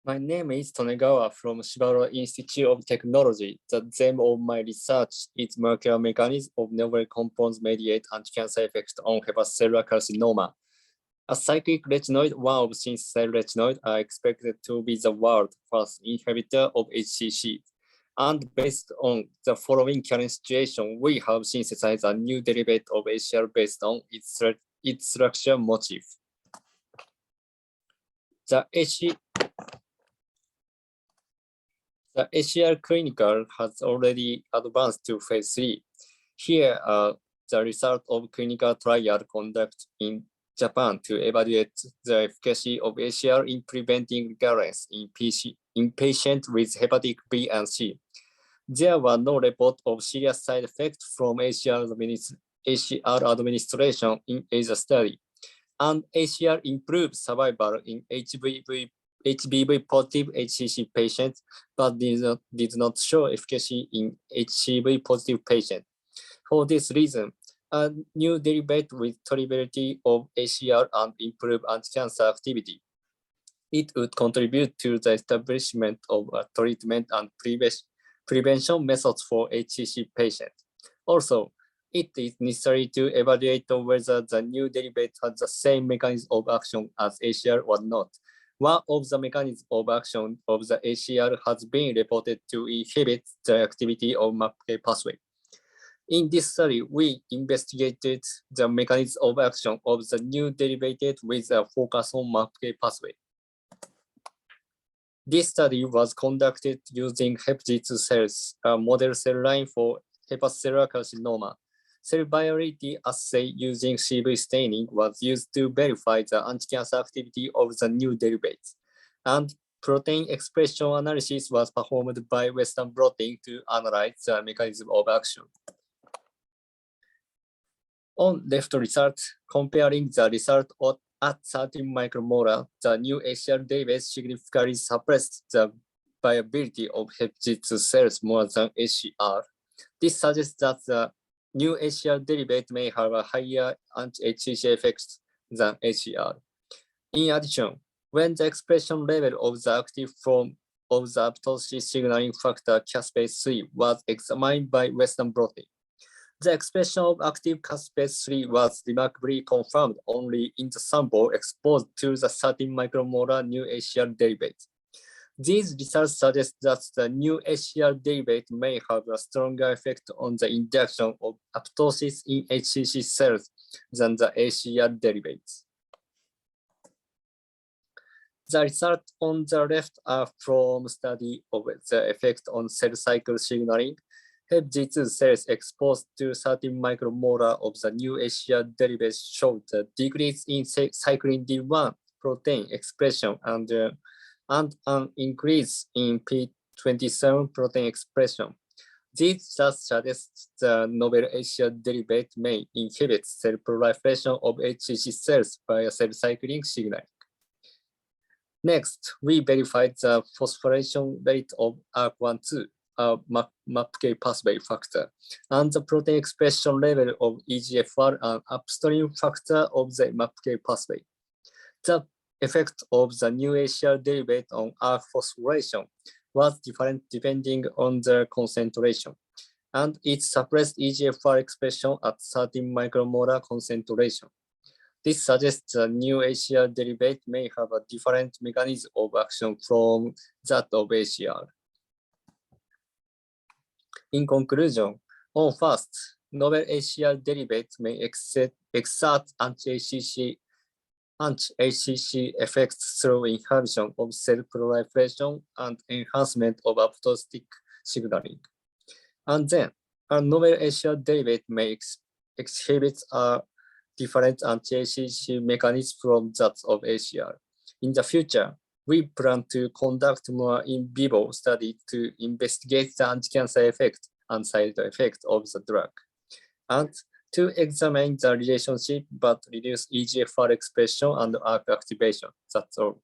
My name is Tonegawa from Shibaro Institute of Technology. The theme of my research is molecular mechanism of novel compounds mediate anti-cancer effect on hepatocellular carcinoma. A cyclic retinoid, one of single-cell retinoid, are expected to be the world's first inhibitor of HCC. And based on the following current situation, we have synthesized a new derivative of HCR based on its structure motif. The HCR clinical has already advanced to phase 3. Here are the result of clinical trial conducted in Japan to evaluate the efficacy of HCR in preventing recurrence in patients with hepatic B and C. There were no report of serious side effects from HCR administration in either study, and HCR improved survival in HBV positive HCC patients, but did not show efficacy in HCV positive patients. For this reason, a new derivative with tolerability of HCR and improved anti-cancer activity. It would contribute to the establishment of treatment and prevention methods for HCC patients. Also, it is necessary to evaluate whether the new derivative has the same mechanism of action as HCR or not. One of the mechanisms of action of the HCR has been reported to inhibit the activity of MAPK pathway. In this study, we investigated the mechanism of action of the new derivative with a focus on MAPK pathway. This study was conducted using HepG2 cells, a model cell line for hepatocellular carcinoma. Cell viability assay using CV staining was used to verify the anti-cancer activity of the new derivative, and protein expression analysis was performed by Western blotting to analyze the mechanism of action. On left result, comparing the result at 13 micromolar, the new HCR derivative significantly suppressed the viability of HepG2 cells more than HCR. This suggests that the new HCR derivative may have a higher anti-HCC effects than HCR. In addition, when the expression level of the active form of the apoptosis signaling factor caspase-3 was examined by Western blotting, the expression of active caspase-3 was remarkably confirmed only in the sample exposed to the 13 micromolar new HCR derivative. These results suggest that the new HCR derivative may have a stronger effect on the induction of apoptosis in HCC cells than the HCR derivatives. The results on the left are from study of the effect on cell cycle signaling. HepG2 cells exposed to 13 micromolar of the new HCR derivative showed a decrease in cyclin D1 protein expression and an increase in P27 protein expression. This thus suggests the novel HCR derivative may inhibit cell proliferation of HCC cells via cell cycling signaling. Next, we verified the phosphorylation rate of ARC1-2, a MAPK pathway factor, and the protein expression level of EGFR, an upstream factor of the MAPK pathway. The effect of the new HCR derivative on ARC phosphorylation was different depending on the concentration, and it suppressed EGFR expression at 13 micromolar concentration. This suggests the new HCR derivative may have a different mechanism of action from that of HCR. In conclusion, on first, novel HCR derivative may exert anti-HCC effects through inhibition of cell proliferation and enhancement of apoptotic signaling. And then, a novel HCR derivative may exhibit a different anti-HCC mechanism from that of HCR. In the future, we plan to conduct more in vivo studies to investigate the anti-cancer effect and side effects of the drug, and to examine the relationship but reduce EGFR expression and ARC activation. That's all.